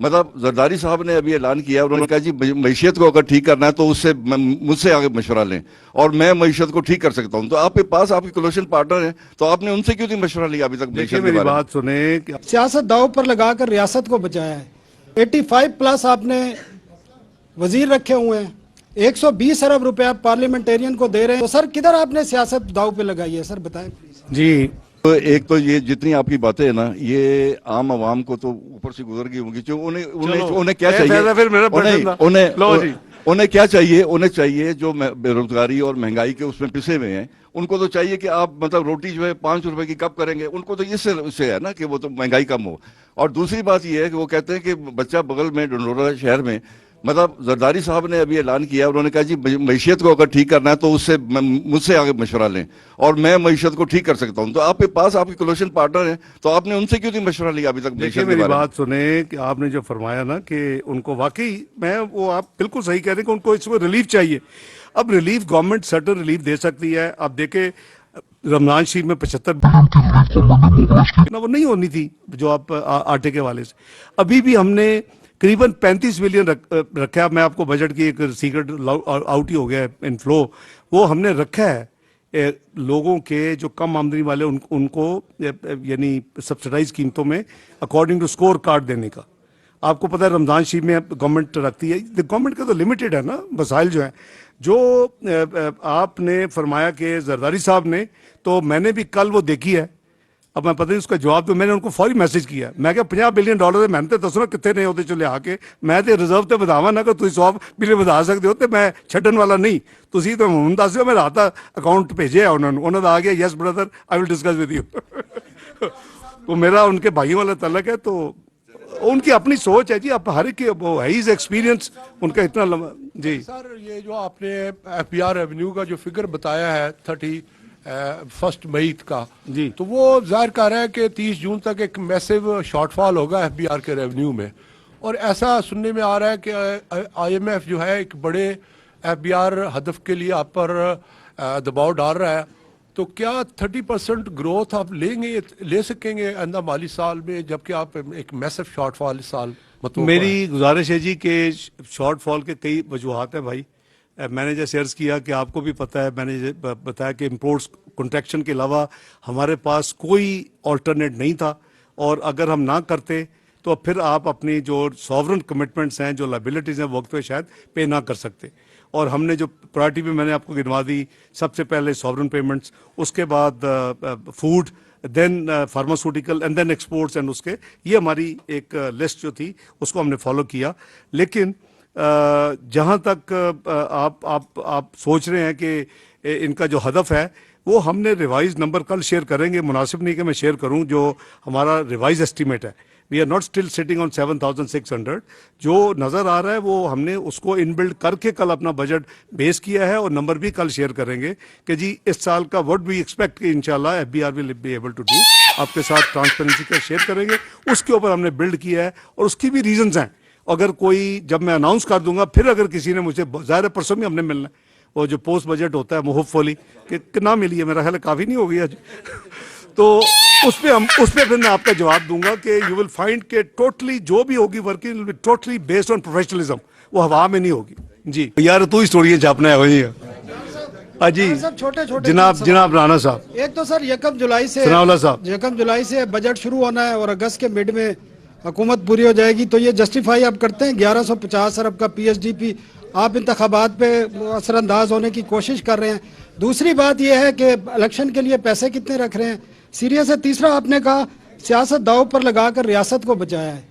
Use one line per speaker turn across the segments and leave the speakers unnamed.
मतलब जरदारी साहब ने अभी ऐलान किया, उन्होंने कहा जी मईशत को अगर ठीक करना है तो उससे मुझसे आगे मशवरा लें और मैं मईशत को ठीक कर सकता हूं। तो आपके पास आपके कोलिशन पार्टनर हैं, तो आपने उनसे क्यों नहीं मशवरा लिया अभी तक?
देखिए मेरी बात सुने,
सियासत दांव पर लगाकर रियासत को बचाया है। 85 प्लस आपने वजीर रखे हुए हैं, 120 अरब रुपया पार्लियामेंटेरियन को दे रहे हैं, तो सर किधर आपने सियासत दांव पे लगाई है? सर बताएं प्लीज।
जी
तो एक तो ये जितनी आपकी बातें है ना, ये आम आवाम को तो ऊपर से गुजर गई होंगी। जो उन्हें उन्हें उन्हें क्या चाहिए,
फिर मेरा
उन्हें क्या चाहिए? उन्हें चाहिए जो बेरोजगारी और महंगाई के उसमें पिसे हुए हैं, उनको तो चाहिए कि आप मतलब रोटी जो है 5 रुपए की कब करेंगे। उनको तो इससे है ना कि वो तो महंगाई कम हो। और दूसरी बात ये है कि वो कहते हैं कि बच्चा बगल में डंडोरा शहर में, मतलब जरदारी साहब ने अभी ऐलान किया, उन्होंने कहा जी मईशत को अगर ठीक करना है तो उससे मुझसे आगे मशवरा लें और मैं मईशत को ठीक कर सकता हूं। तो आपके पास आपके कोलिशन पार्टनर हैं, तो आपने उनसे क्यों नहीं मशवरा लिया अभी तक?
देखिए मेरी बात सुने कि आपने जो फरमाया ना कि उनको वाकई मैं वो आप बिल्कुल सही कह रहे हैं कि उनको इसमें रिलीफ चाहिए। अब रिलीफ गवर्नमेंट सर्टन रिलीफ दे सकती है। अब देखे रमजान शरीफ में 75 ना वो नहीं होनी थी जो आप आटे के वाले से। अभी भी हमने करीबन 35 मिलियन रखा है। मैं आपको बजट की एक सीक्रेट आउट ही हो गया इन फ्लो, वो हमने रखा है लोगों के जो कम आमदनी वाले उनको यानी सब्सिडाइज कीमतों में अकॉर्डिंग टू स्कोर कार्ड देने का। आपको पता है रमजान शरीफ में गवर्नमेंट रखती है, गवर्नमेंट का तो लिमिटेड है ना मसाइल जो है। जो आपने फरमाया कि जरदारी साहब ने, तो मैंने भी कल वो देखी है। अब मैं पता नहीं उसका जवाब, तो मैंने उनको फौरी मैसेज किया। मैं क्या $50 बिलियन है, मैंने तो दसना कितने नहीं होते चले आके मैं तो रिजर्व तो ਵਧਾਵਾਂ ना कि तुम 100 बिलियन ਵਧਾ सकते हो, तो मैं ਛੱਡਣ वाला नहीं। ਤੁਸੀਂ तो ਹੁਣ ਦੱਸ ਦਿਓ, ਮੈਂ ਰਾਤ ਦਾ ਅਕਾਊਂਟ ਭੇਜਿਆ ਉਹਨਾਂ ਦਾ, आ गया yes brother I will discuss with you. तो मेरा उनके भाइयों वाला तलक है, तो उनकी अपनी सोच है जी। अब हर एक वो है इज एक्सपीरियंस उनका इतना लंबा। जी
सर, ये जो आपने FBR रेवेन्यू का जो फिगर बताया है 31 मई का
जी,
तो वो जाहिर कर रहा है कि 30 जून तक एक मैसिव शॉर्टफॉल होगा FBR के रेवेन्यू में। और ऐसा सुनने में आ रहा है कि IMF जो है एक बड़े FBR हदफ के लिए आप पर दबाव डाल रहा है। तो क्या 30% ग्रोथ आप ले सकेंगे आइंदा माली साल में, जबकि आप एक मैसिव शॉर्टफॉल इस साल? मतलब
मेरी गुजारिश है जी कि शॉर्टफॉल के कई वजूहात हैं भाई। मैंने जैसे अर्ज किया कि आपको भी पता है, मैंने बताया कि इम्पोर्ट्स कंट्रैक्शन के अलावा हमारे पास कोई ऑल्टरनेट नहीं था। और अगर हम ना करते तो फिर आप अपनी जो सॉवरन कमिटमेंट्स हैं, जो लाइबिलिटीज़ हैं, वक्त पे शायद पे ना कर सकते। और हमने जो प्रायोरिटी भी मैंने आपको गिनवा दी, सबसे पहले सॉवरन पेमेंट्स, उसके बाद food, then pharmaceutical and then exports, and उसके ये हमारी एक लिस्ट जो थी उसको हमने फॉलो किया। लेकिन जहाँ तक आप सोच रहे हैं कि इनका जो हदफ है, वो हमने रिवाइज नंबर कल शेयर करेंगे। मुनासिब नहीं कि मैं शेयर करूं जो हमारा रिवाइज एस्टीमेट है। We are not still sitting on 7,600। जो नज़र आ रहा है वो हमने उसको इनबिल्ड करके कल अपना बजट बेस किया है, और नंबर भी कल शेयर करेंगे कि जी इस साल का व्हाट वी एक्सपेक्ट कि इंशाल्लाह FBR will be able to do. आपके साथ ट्रांसपेरेंसी का शेयर करेंगे, उसके ऊपर हमने बिल्ड किया है। और उसकी भी रीजंस हैं। अगर कोई, जब मैं अनाउंस कर दूंगा, फिर अगर किसी ने मुझे, ज़ाहिर परसों में हमने मिलना है, वो जो पोस्ट बजट होता है होपफुली कि ना मिली है, मेरा ख्याल काफ़ी नहीं हो गई आज। तो उस पर फिर मैं आपका जवाब दूंगा कि यू विल फाइंड के टोटली जो भी होगी working will be totally based on professionalism, वो हवा में नहीं होगी। जी यार तू ही स्टोरी छापना है वही जी
सर छोटे छोटे
जनाब राना साहब।
एक तो सर 1 जुलाई से,
सनाउल्लाह साहब,
1 जुलाई से बजट शुरू होना है और अगस्त के मिड में हुकूमत पूरी हो जाएगी। तो ये जस्टिफाई आप करते हैं 1150 अरब का PSDP, आप इंतखाबात पे असरअंदाज होने की कोशिश कर रहे हैं। दूसरी बात यह है कि इलेक्शन के लिए पैसे कितने रख रहे हैं, सीरियस है। तीसरा आपने कहा सियासत दाव पर लगाकर रियासत को बचाया है।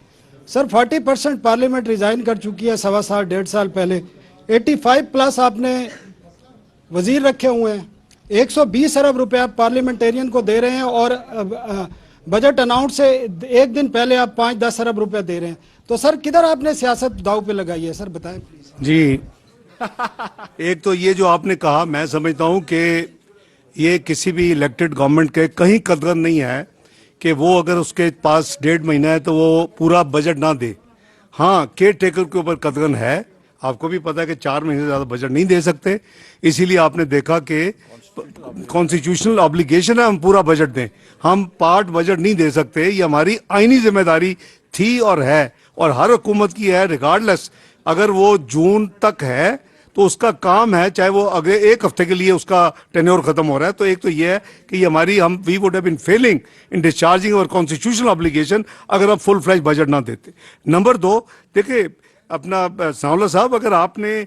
सर 40% पार्लियामेंट रिजाइन कर चुकी है 1.25 साल 1.5 साल पहले। 85 प्लस आपने वजीर रखे हुए हैं, 120 अरब रुपया पार्लियामेंटेरियन को दे रहे हैं, और बजट अनाउंस से एक दिन पहले आप 5-10 अरब रुपया दे रहे हैं। तो सर किधर आपने सियासत दाव पे लगाई है? सर बताएं प्लीज।
जी एक तो ये जो आपने कहा, मैं समझता हूं कि ये किसी भी इलेक्टेड गवर्नमेंट के कहीं कदर नहीं है कि वो अगर उसके पास 1.5 महीना है तो वो पूरा बजट ना दे। हाँ, केयर टेकर के ऊपर कदगन है। आपको भी पता है कि 4 महीने से ज़्यादा बजट नहीं दे सकते, इसीलिए आपने देखा कि कॉन्स्टिट्यूशनल ऑब्लिगेशन है हम पूरा बजट दें। हम पार्ट बजट नहीं दे सकते, ये हमारी आईनी जिम्मेदारी थी और है। और हर हुकूमत की है, रिगार्डलेस अगर वो जून तक है तो उसका काम है, चाहे वो अगले एक हफ्ते के लिए उसका टेन्योर खत्म हो रहा है। तो एक तो ये है कि ये हमारी we would have been failing in discharging our constitutional obligation अगर हम फुल फ्लैश बजट ना देते। नंबर 2, देखिए अपना सावला साहब, अगर आपने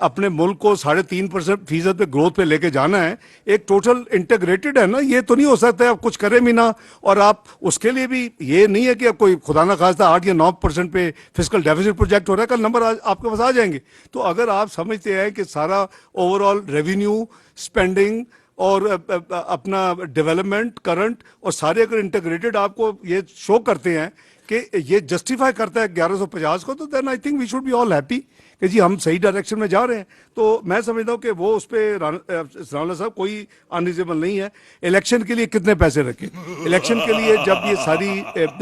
अपने मुल्क को 3.5% पे ग्रोथ पे लेके जाना है, एक टोटल इंटीग्रेटेड है ना, ये तो नहीं हो सकता है आप कुछ करें भी ना और आप उसके लिए भी ये नहीं है कि आप कोई खुदा ना खास्ता 8 या 9% पे फिस्कल डेफिसिट प्रोजेक्ट हो रहा है, कल नंबर आपके पास आ जाएंगे। तो अगर आप समझते हैं कि सारा ओवरऑल रेवेन्यू, स्पेंडिंग और अपना डेवलपमेंट करंट और सारे अगर इंटीग्रेटेड आपको ये शो करते हैं कि ये जस्टिफाई करता है 1150 को, तो then I think we should be all happy कि जी हम सही डायरेक्शन में जा रहे हैं। तो मैं समझता हूँ कि वो उस पर राणा साहब कोई अनरिजनेबल नहीं है। इलेक्शन के लिए कितने पैसे रखे, इलेक्शन के लिए जब ये सारी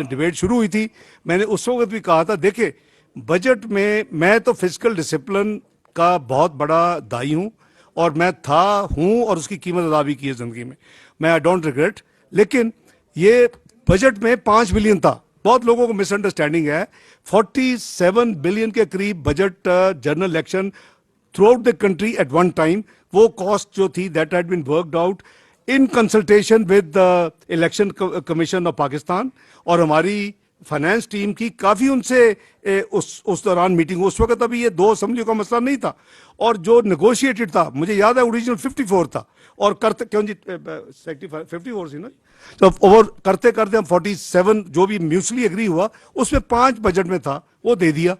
डिबेट शुरू हुई थी, मैंने उस वक्त भी कहा था, देखिए बजट में मैं तो फिजिकल डिसिप्लिन का बहुत बड़ा दाई हूँ और मैं हूँ और उसकी कीमत अदा भी की है जिंदगी में, मैं आई डोंट रिग्रेट। लेकिन ये बजट में 5 बिलियन था, बहुत लोगों को मिसअंडरस्टैंडिंग है। 47 बिलियन के करीब budget general election throughout the country at one time, वो कॉस्ट जो थी that had been worked out in consultation with the election commission of Pakistan. और हमारी फाइनेंस टीम की काफी उनसे उस दौरान मीटिंग, उस वक्त अभी ये 2 असेंबलियों का मसला नहीं था और जो नेगोशिएटेड था, मुझे याद है ओरिजिनल 54 था और करते क्यों जी 54 थी ना, तो ओवर करते करते हम 47 जो भी म्यूचुअली एग्री हुआ उसमें 5 बजट में था वो दे दिया।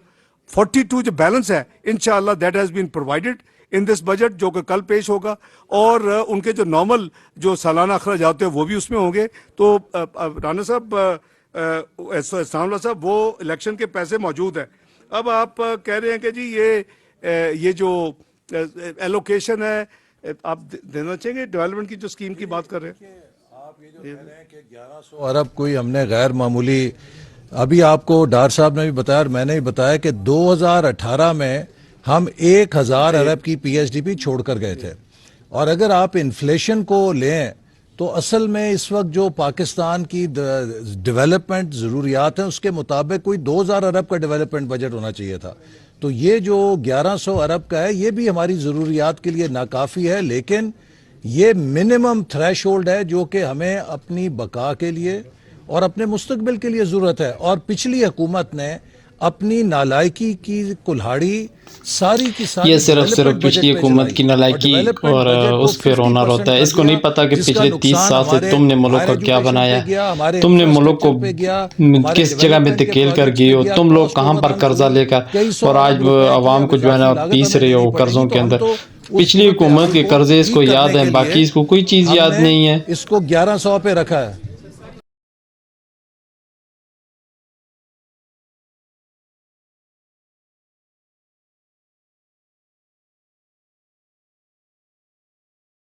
42 जो बैलेंस है इंशाल्लाह that has been provided in this budget जो कि कल पेश होगा और उनके जो नॉर्मल जो सालाना अखराजात हैं वो भी उसमें होंगे। तो राणा साहब, सावला साहब, वो इलेक्शन के पैसे मौजूद हैं। अब आप कह रहे हैं कि जी ये जो एलोकेशन है आप देना चाहेंगे, डेवलपमेंट की जो स्कीम की बात कर रहे हैं
आप, ये जो कह रहे हैं कि 1100 अरब कोई हमने गैर मामूली, अभी आपको डार साहब ने भी बताया और मैंने भी बताया कि 2018 में हम 1000 अरब की पीएसडीपी छोड़कर गए थे। और अगर आप इन्फ्लेशन को लें तो असल में इस वक्त जो पाकिस्तान की डेवलपमेंट ज़रूरियात हैं उसके मुताबिक कोई 2000 अरब का डेवलपमेंट बजट होना चाहिए था। तो ये जो 1100 अरब का है ये भी हमारी ज़रूरियात के लिए नाकाफ़ी है, लेकिन ये मिनिमम थ्रेशोल्ड है जो कि हमें अपनी बका के लिए और अपने मुस्तकबिल के लिए ज़रूरत है। और पिछली हुकूमत ने अपनी नालायकी की कुल्हाड़ी सारी की सारी,
ये सिर्फ पिछली हुकूमत की नालायकी और उस पे रोना रोता है। इसको नहीं पता कि पिछले 30 साल से तुमने मुल्क को क्या बनाया, तुमने मुल्क को किस जगह में धकेल कर गए हो, तुम लोग कहाँ पर कर्जा लेकर और आज अवाम को जो है ना पीस रहे हो कर्जों के अंदर। पिछली हुकूमत के कर्जे इसको याद है, बाकी इसको कोई चीज याद नहीं है।
इसको 1100 पे रखा है।